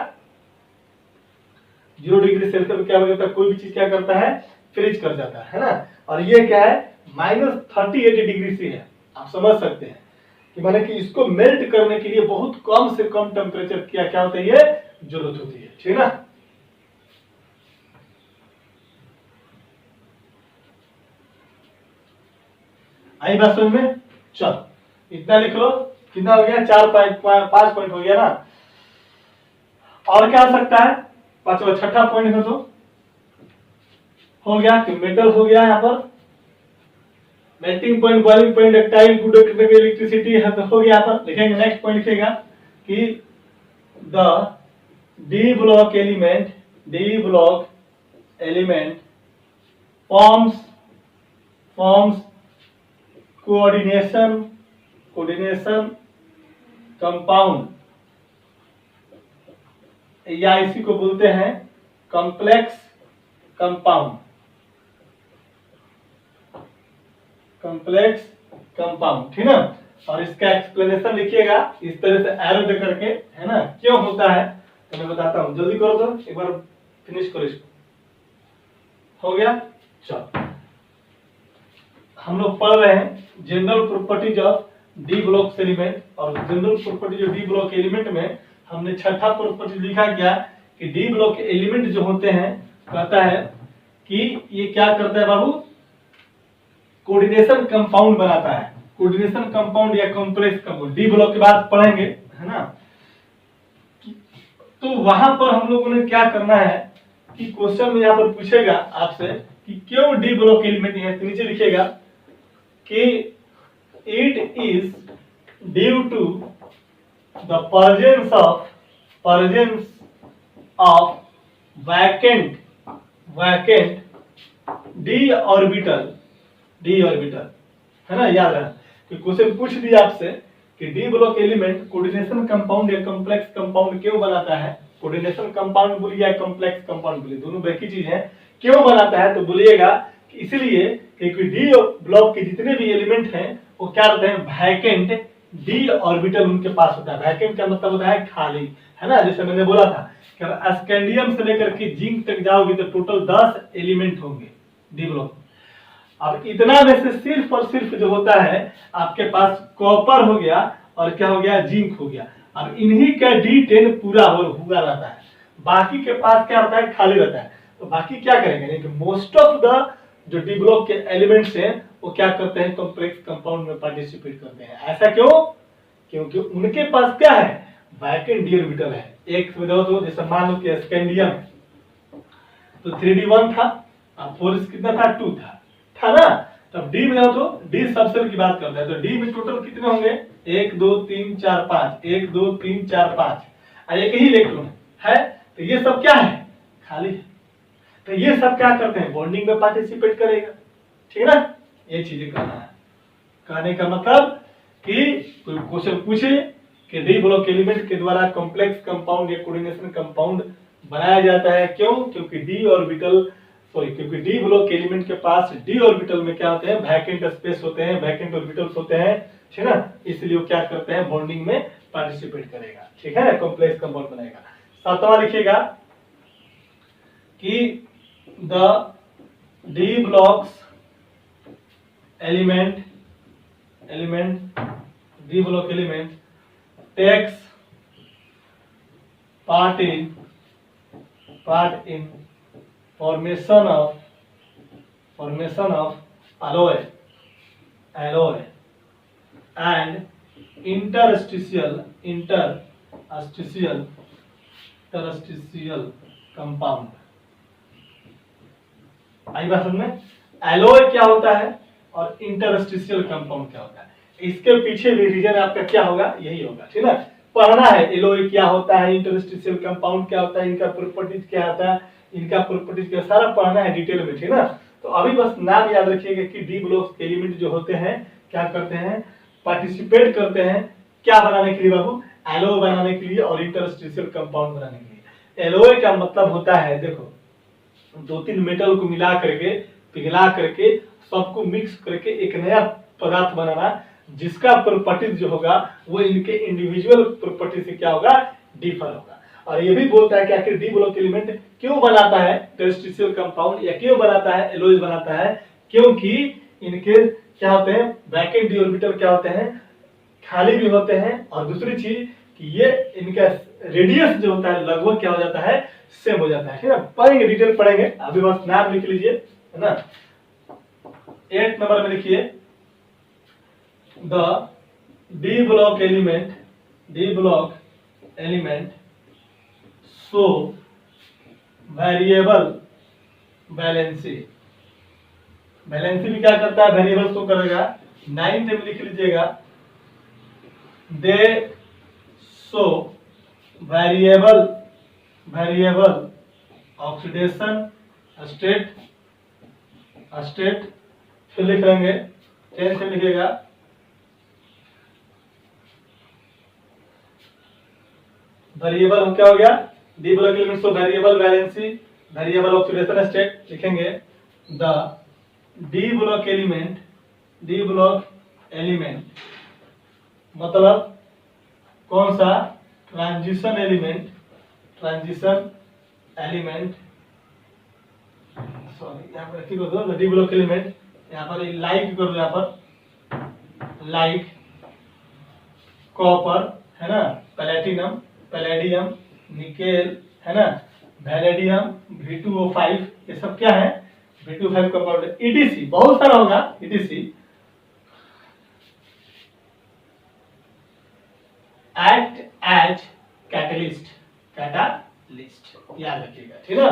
0 डिग्री सेल्सियस पर क्या हो जाता है? कोई भी चीज क्या करता है? फ्रीज कर जाता है ना। और ये क्या है? -38 डिग्री से है। आप समझ सकते हैं कि माने कि इसको मेल्ट करने के लिए बहुत कम से कम टेम्परेचर क्या होता है? ये जरूरत होती है, ठीक है ना। आई बात समझ में? चलो इतना लिख लो। कितना हो गया? 5 पॉइंट हो गया ना। और क्या हो सकता है? पांचवा छठा पॉइंट में तो हो गया कि मेटल हो गया। यहाँ पर melting point, boiling point, ductile, good electricity है तो हो गया। यहाँ पर लिखेंगे नेक्स्ट पॉइंट लिखेगा कि the D block element forms coordination compound, या इसी को बोलते हैं कॉम्प्लेक्स कंपाउंड, कॉम्प्लेक्स कंपाउंड, ठीक ना। और इसका एक्सप्लेनेशन लिखिएगा इस तरह से एरो दे करके, है ना, क्यों होता है तो मैं बताता हूं। जल्दी करो तो, एक बार फिनिश करो इसको। हो गया। चलो हम लोग पढ़ रहे हैं general properties of D block element. और जनरल प्रॉपर्टी जो डी ब्लॉक एलिमेंट में हमने छठा प्रॉपर्टी लिखा क्या कि डी ब्लॉक एलिमेंट जो होते हैं, कहता है कि ये क्या करता है बाबू, कोऑर्डिनेशन कंपाउंड बनाता है। कोऑर्डिनेशन कंपाउंड या कॉम्प्लेक्स कंपाउंड डी ब्लॉक के बाद पढ़ेंगे, है ना। तो वहां पर हम लोगों ने क्या करना है कि क्वेश्चन में यहाँ पर पूछेगा आपसे कि क्यों डी ब्लॉक एलिमेंट, यहाँ नीचे लिखेगा कि it is due to the presence of vacant d orbital, है ना। याद रखना कि क्वेश्चन पूछ दिया आपसे कि D block element coordination compound या कॉम्प्लेक्स कंपाउंड क्यों बनाता है। कोऑर्डिनेशन कंपाउंड बोलिए या कॉम्प्लेक्स कंपाउंड बोलिए, दोनों एक ही चीज है। क्यों बनाता है तो बोलिएगा कि इसलिए क्योंकि डी ब्लॉक के जितने भी एलिमेंट हैं वो क्या होते हैं, वैकेंट डी ऑर्बिटल उनके पास होता है। वैकेंट का मतलब होता है खाली, है ना। जैसे मैंने बोला था कि स्कैंडियम से लेकर के जिंक तक जाओगे तो टोटल 10 एलिमेंट होंगे डी ब्लॉक। अब इतना में से सिर्फ और सिर्फ जो होता है आपके पास कॉपर हो गया और क्या हो गया, जिंक हो गया। अब इन्हीं का D10 पूरा हुआ रहता है, बाकी के पास क्या रहता है, खाली रहता है। तो बाकी क्या करेंगे, मोस्ट ऑफ द जो डी ब्लॉक के एलिमेंट्स हैं वो क्या करते हैं, कॉम्प्लेक्स कंपाउंड में पार्टिसिपेट करते हैं। ऐसा क्यों, क्योंकि उनके पास क्या है, वैकेंट डी ऑर्बिटल है। एक तो जैसे मान लो कि स्कैंडियम तो 3d1 था, अब 4 कितना था, 2 था ना। तब डी में तो डी सबसेल की बात करते हैं, तो डी में टोटल कितने होंगे, 1 2 3 4 5, 1 2 3 4 5, एक ही इलेक्ट्रॉन है। तो ये सब क्या है, खाली है। तो ये सब क्या करते हैं, बॉन्डिंग में पार्टिसिपेट करेगा, ठीक है ना। ये चीजें करना है। कहने का मतलब कि कोई क्वेश्चन पूछे कि डी ब्लॉक एलिमेंट के द्वारा कॉम्प्लेक्स कंपाउंड या कोऑर्डिनेशन कंपाउंड बनाया जाता है, क्यों, क्योंकि क्योंकि डी ब्लॉक एलिमेंट के पास डी ऑर्बिटल में क्या होते हैं, वैकेंट स्पेस होते हैं, वैकेंट ऑर्बिटल्स होते हैं, ठीक है ना। इसलिए वो क्या करते हैं, बॉन्डिंग में पार्टिसिपेट करेगा, ठीक है ना, कॉम्प्लेक्स कंपाउंड बनाएगा। सातवां लिखिएगा कि the d blocks element d block element takes part in formation of alloy and interstitial compound। आई बात समझ में, एलॉय क्या होता है और इंटरस्टिशियल कंपाउंड क्या होता है, इसके पीछे भी रीजन आपका क्या होगा, यही होगा, ठीक है। पढ़ना है एलॉय क्या होता है, इंटरस्टिशियल कंपाउंड क्या होता है, इनका प्रॉपर्टीज क्या होता है, इनका प्रॉपर्टीज क्या, सारा पढ़ना है डिटेल में, ठीक है ना। तो अभी बस नाम याद रखिएगा कि डी ब्लॉक एलिमेंट जो होते हैं क्या करते हैं, पार्टिसिपेट करते हैं क्या बनाने के लिए बाबू, एलॉय बनाने के लिए और इंटरस्टिशियल कंपाउंड बनाने के लिए। एलॉय का मतलब होता है, देखो 2-3 मेटल को मिला करके, पिघला करके, सबको मिक्स करके एक नया पदार्थ बनाना, जिसका प्रॉपर्टीज जो होगा वो इनके इंडिविजुअल प्रॉपर्टी से क्या होगा, डिफर होगा। और ये भी बोलता है कि आखिर डी ब्लॉक एलिमेंट क्यों बनाता है इंटरस्टिशियल कंपाउंड, या क्यों बनाता है एलॉयज बनाता है, क्योंकि इनके क्या होते हैं, वैकेंट डी ऑर्बिटल क्या होते हैं, खाली भी होते हैं। और दूसरी चीज कि ये इनका रेडियस जो होता है लगभग क्या हो जाता है, सेम हो जाता है, ठीक है। पढ़ेंगे, डिटेल पढ़ेंगे, अभी बस नाम लिख लीजिए, है ना। 8 नंबर में लिखिए, the D block element show variable valency भी क्या करता है, वेरिएबल शो करेगा। 9th में लिख लीजिएगा, दे शो वेरिएबल ऑक्सीडेशन स्टेट, फिर लिख लेंगे 10 से लिखिएगा वेरिएबल क्या हो गया, D block element show variable valency, variable oxidation state लिखेंगे द डी ब्लॉक एलिमेंट मतलब कौन सा ट्रांजिशन एलिमेंट सॉरी यहाँ पर ठीक कर दो डी ब्लॉक एलिमेंट, यहाँ पर लाइक कर दो, यहाँ पर लाइक कॉपर है ना, प्लेटिनम, पैलेडियम, निकेल है ना, वैलेडियम, V2O5, ये सब क्या है V2O5 कंपाउंड, ETC बहुत सारा होगा ETC एक्ट एज कैटलिस्ट याद रखिएगा, ठीक है।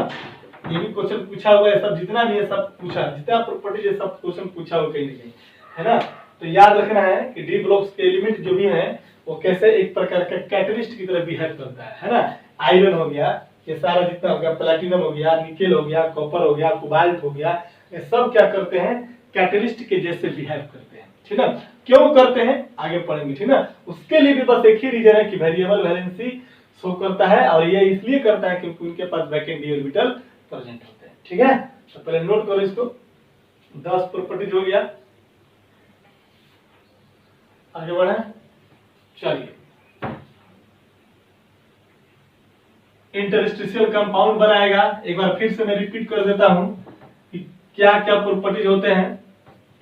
ये भी क्वेश्चन पूछा हुआ है, सब जितना भी है सब पूछा, जितना प्रॉपर्टी है सब क्वेश्चन पूछा हुआ कहीं ना कहीं, है ना। तो याद रखना है कि डी ब्लॉक्स के एलिमेंट जो भी है वो कैसे एक प्रकार का कैटलिस्ट की तरह बिहेव करता है ना। आयरन हो गया, ये सारा जितना हो गया, प्लैटिनम हो गया, निकेल हो गया, कॉपर हो गया, कोबाल्ट हो गया, ये सब क्या करते हैं कैटलिस्ट के जैसे बिहेव करते हैं, ठीक है। क्यों करते हैं आगे पढ़ेंगे, ठीक है। उसके लिए भी बस एक ही रीजन है कि वेरिएबल वैलेंसी शो करता है, और ये इसलिए करता है क्योंकि उनके पास वैकेंट डी ऑर्बिटल प्रेजेंट होते हैं, ठीक है। तो पहले नोट करो इसको, 10 प्रॉपर्टीज हो गया। आगे बढ़े, चलिए इंटरस्टिशियल कंपाउंड बनाएगा। एक बार फिर से मैं रिपीट कर देता हूं कि क्या क्या प्रॉपर्टीज होते हैं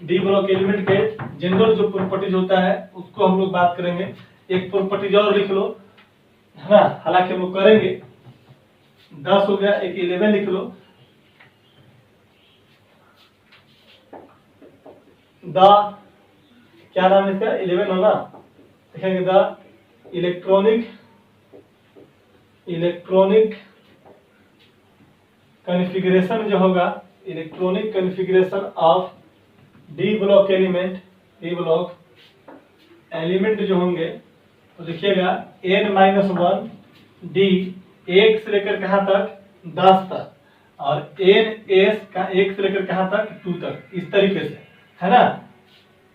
डी ब्लॉक एलिमेंट के। जनरल जो प्रॉपर्टीज होता है उसको हम लोग बात करेंगे। एक प्रॉपर्टीज और लिख लो, है ना, हालांकि हम लोग करेंगे। 10 हो गया, एक 11 लिख लो। द क्या नाम है इसका, 11 होगा, देखेंगे द इलेक्ट्रॉनिक कॉन्फ़िगरेशन जो होगा, electronic configuration of D block element जो होंगे तो देखिएगा n-1 डी 1 से लेकर कहां तक 10 तक, और ns का 1 से लेकर कहां तक 2 तक, इस तरीके से, है ना।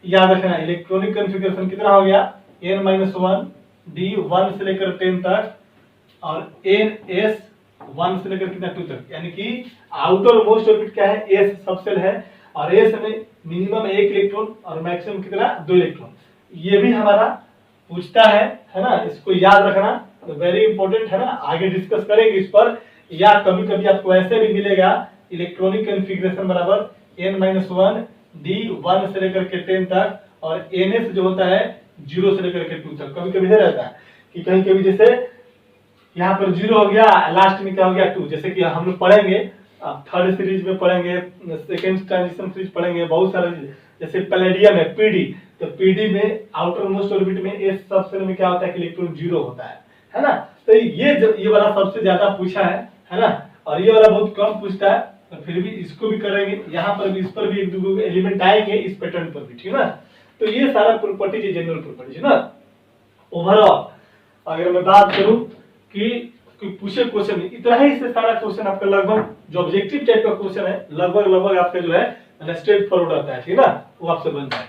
याद रखना इलेक्ट्रॉनिक कॉन्फ़िगरेशन कितना हो गया n-1 डी 1 से लेकर 10 तक, और ns 1 से लेकर कितना 2 तक, यानी कि आउटर मोस्ट ऑर्बिट क्या है s सबसेल है, और s में मिनिमम 1 इलेक्ट्रॉन और मैक्सिमम कितना 2 इलेक्ट्रॉन। ये भी हमारा पूछता है ना, इसको याद रखना, तो वेरी इंपॉर्टेंट है ना। आगे डिस्कस करेंगे इस पर, या कभी कभी आपको ऐसे भी मिलेगा इलेक्ट्रॉनिक कॉन्फ़िगरेशन बराबर n-1 डी 1 से लेकर के 10 तक, और ns जो होता है 0 से लेकर के 2 तक। कभी कभी ये रहता है कि कहीं कभी जैसे यहाँ पर 0 हो गया, लास्ट में क्या हो गया 2, जैसे कि हम लोग पढ़ेंगे थर्ड सीरीज में पढ़ेंगे, सेकेंड ट्रांजिशन सीरीज पढ़ेंगे, बहुत सारे जैसे पैलेडियम है पीडी, तो पीडी में आउटर मोस्ट ऑर्बिट में एस सबसेल में क्या होता है कि इलेक्ट्रॉन 0 होता है ना। तो ये वाला सबसे ज्यादा पूछा है ना, और ये वाला बहुत कम पूछता है, तो फिर भी इसको भी करेंगे। यहाँ पर भी इस पर भी एक दो एलिमेंट आएंगे इस पैटर्न पर भी, ठीक है ना। तो ये सारा प्रॉपर्टी जनरल प्रॉपर्टी है ना। ओवरऑल अगर मैं बात करूं कि पूछे क्वेश्चन में इतना ही से सारा क्वेश्चन आपका लगभग जो ऑब्जेक्टिव टाइप का क्वेश्चन है लगभग आपका जो है स्ट्रेट फॉरवर्ड आता है, ठीक है ना, वो आपसे बन जाएगा।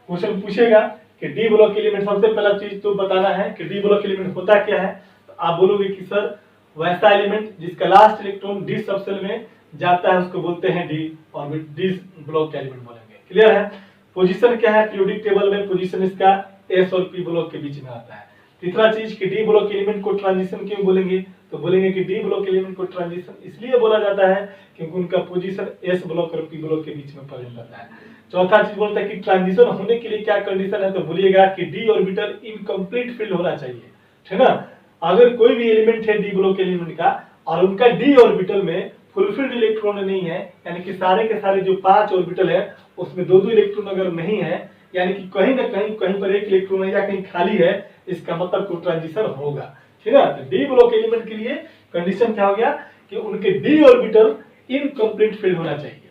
क्वेश्चन पूछेगा कि डी ब्लॉक एलिमेंट, सबसे पहला चीज तो बताना है कि डी ब्लॉक एलिमेंट होता क्या है। तो आप बोलोगे कि सर वैसा एलिमेंट जिसका लास्ट इलेक्ट्रॉन डी सबसेल में जाता है उसको बोलते हैं D orbit, D block element बोलेंगे, क्लियर है। पोजीशन क्या है, पीरियोडिक टेबल में पोजीशन इसका एस और पी ब्लॉक के बीच में आता है। तीसरा चीज कि डी ब्लॉक एलिमेंट को ट्रांजिशन क्यों बोलेंगे, तो बोलेंगे कि डी ब्लॉक एलिमेंट को ट्रांजिशन इसलिए बोला जाता है क्योंकि उनका पोजीशन एस ब्लॉक और पी ब्लॉक के बीच में प्रेजेंट रहता है। चौथा चीज बोलता है कि ट्रांजिशन होने के लिए क्या कंडीशन है, तो बोलिएगा कि डी ऑर्बिटल इनकम्प्लीट फील्ड होना चाहिए, ठीक है ना। अगर कोई भी एलिमेंट है डी ब्लॉक एलिमेंट का और उनका डी ऑर्बिटल में फुलफिल्ड इलेक्ट्रॉन नहीं है, यानी कि सारे के सारे जो 5 ऑर्बिटल है उसमें 2-2 इलेक्ट्रॉन अगर नहीं है, यानी कि कहीं ना कहीं पर 1 इलेक्ट्रॉन है या कहीं खाली है, इसका मतलब कोई ट्रांजिशन होगा, ठीक है। तो डी ब्लॉक एलिमेंट के लिए कंडीशन क्या हो गया कि उनके डी ऑर्बिटल इनकम्प्लीट फील्ड होना चाहिए।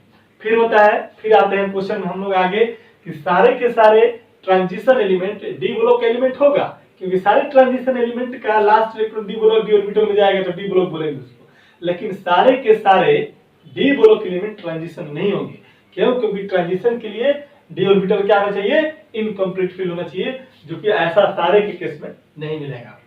फिर होता है, फिर आते हैं क्वेश्चन में हम लोग आगे कि सारे के सारे transition element d block element होगा, क्योंकि सारे ट्रांजिशन एलिमेंट का last electron D block D orbital में जाएगा तो डी ब्लॉक बोलेंगे उसको। लेकिन सारे के सारे डी ब्लॉक एलिमेंट ट्रांजिशन नहीं होंगे, क्यों, क्योंकि ट्रांजिशन के लिए डी ऑर्बिटल क्या होना चाहिए, इनकम्प्लीट फील्ड होना चाहिए, जो कि ऐसा सारे के केस में नहीं मिलेगा,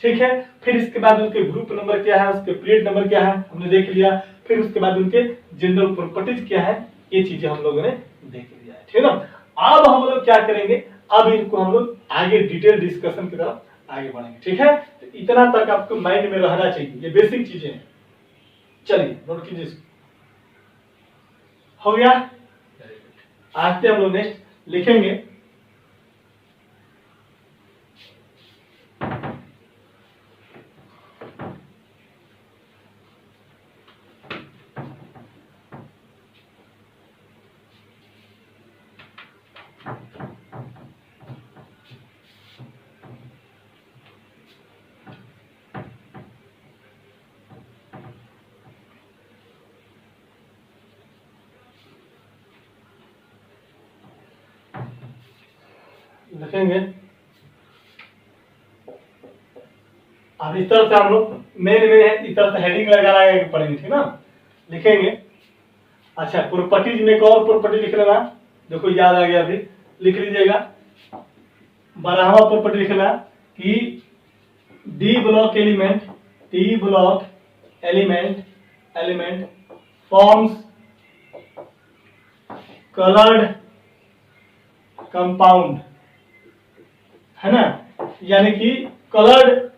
ठीक है। फिर इसके बाद उसके ग्रुप नंबर क्या है, उसके पीरियड नंबर क्या है हमने देख लिया। फिर उसके बाद उनके जनरल प्रॉपर्टीज क्या है, ये चीजें हम लोगों ने देख लिया है, ठीक है ना। अब हम लोग क्या करेंगे, अब इनको हम लोग आगे डिटेल डिस्कशन की तरफ आगे बढ़ेंगे, ठीक है। तो इतना तक आपको माइंड में रहना चाहिए, ये बेसिक चीजें हैं। चलिए नोट कीजिए इसको। हो गया, आगे हम लोग नेक्स्ट लिखेंगे। लिखेंगे अब इस तरह से हम लोग मेन में इस तरह से हेडिंग लगा के पढ़ेंगे, ठीक ना। लिखेंगे, अच्छा प्रॉपर्टीज में एक और प्रॉपर्टी लिख लेना, देखो याद आ गया, अभी लिख लीजिएगा। 12वां प्रॉपर्टी लिखना कि D block element forms coloured compound, है ना। यानी कि कलर्ड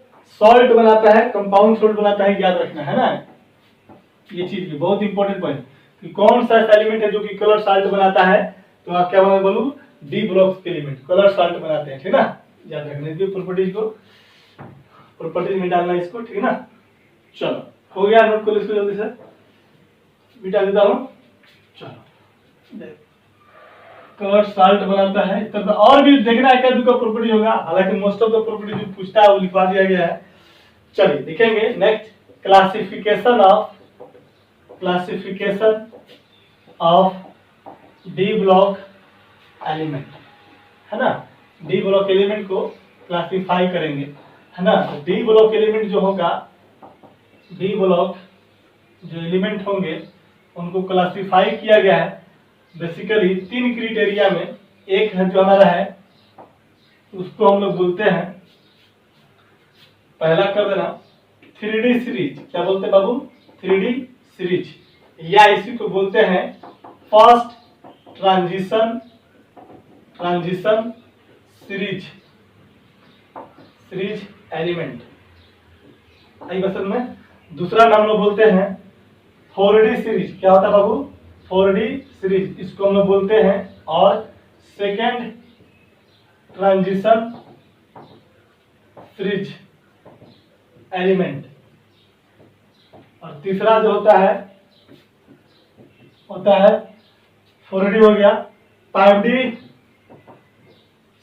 सॉल्ट बनाता है, कंपाउंड सॉल्ट बनाता है, याद रखना है ना। ये चीज भी बहुत इंपॉर्टेंट पॉइंट कि कौन सा एलिमेंट है जो कि कलर सॉल्ट बनाता है, तो आप क्या बोलूं, डी ब्लॉक्स के एलिमेंट कलर सॉल्ट बनाते हैं, ठीक ना। याद रखना इसकी प्रॉपर्टीज में डालना इसको, ठीक है ना। चलो हो गया, नोट कर इसको जल्दी से मिटा देता हूं। चलो कलर सॉल्ट बनाता है, इस तरह और भी देखना है क्या का प्रॉपर्टी होगा, हालांकि मोस्ट ऑफ द प्रॉपर्टी जो पूछता है वो लिखवा दिया गया है। चलिए लिखेंगे next, classification of D block element, है ना। डी ब्लॉक एलिमेंट को क्लासिफाई करेंगे, है ना। तो डी ब्लॉक एलिमेंट जो होगा, डी ब्लॉक जो एलिमेंट होंगे उनको क्लासिफाई किया गया है बेसिकली 3 क्राइटेरिया में। एक है जो हमारा है उसको हम लोग बोलते हैं, पहला कर देना 3D सीरीज, क्या बोलते हैं बाबू, 3D सीरीज, या इसी को बोलते हैं फर्स्ट ट्रांजिशन सीरीज एलिमेंट, आई बसन में। दूसरा नाम लोग बोलते हैं 4D सीरीज, क्या होता है बाबू, 4D सीरीज, इसको हम लोग बोलते हैं। और सेकेंड ट्रांजिशन सीरीज एलिमेंट, और तीसरा जो होता है 4D हो गया 5D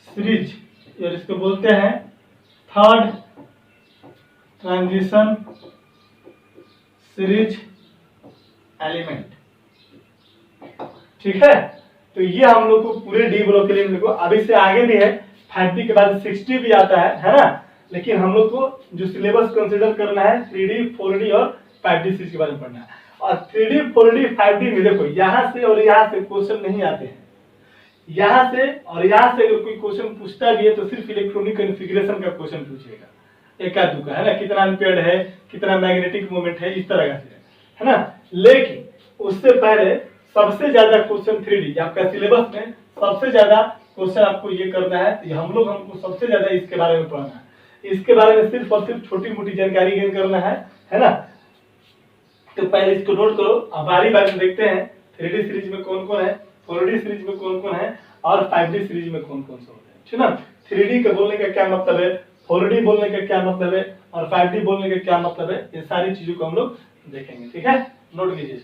सीरीज, और इसको बोलते हैं थर्ड ट्रांजिशन सीरीज एलिमेंट, ठीक है। तो ये हम लोग को पूरे डी ब्लॉक एलिमेंट को, अभी से आगे भी है 5D के बाद 6D भी आता है ना। लेकिन हम लोग को जो सिलेबस कंसीडर करना है 3D 4D और 5D सीरीज के बारे में पढ़ना है। और 3D 4D 5D में देखो यहाँ से और यहाँ से क्वेश्चन नहीं आते हैं, यहाँ से और यहाँ से अगर कोई क्वेश्चन पूछता भी है तो सिर्फ इलेक्ट्रॉनिक कॉन्फ़िगरेशन का क्वेश्चन पूछेगा, एका दुका, है ना, कितना एम्पीयर है, कितना मैग्नेटिक मोमेंट है, इस तरह से, है ना। लेकिन उससे पहले सबसे ज्यादा क्वेश्चन 3D आपका सिलेबस में सबसे ज्यादा क्वेश्चन आपको ये करना है, तो हमको सबसे ज्यादा इसके बारे में पढ़ना है। इसके बारे में सिर्फ और सिर्फ छोटी मोटी जानकारी गेन करना है ना। तो पहले इसको नोट करो, अब बारी बारी देखते हैं 3D सीरीज में कौन कौन है, 4D सीरीज में कौन कौन है, और 5D सीरीज में कौन कौन से होते हैं, ठीक ना। 3D का बोलने का क्या मतलब है, 4D बोलने का क्या मतलब है, और 5D बोलने का क्या मतलब है, ये सारी चीजों को हम लोग देखेंगे, ठीक है। नोट कीजिए।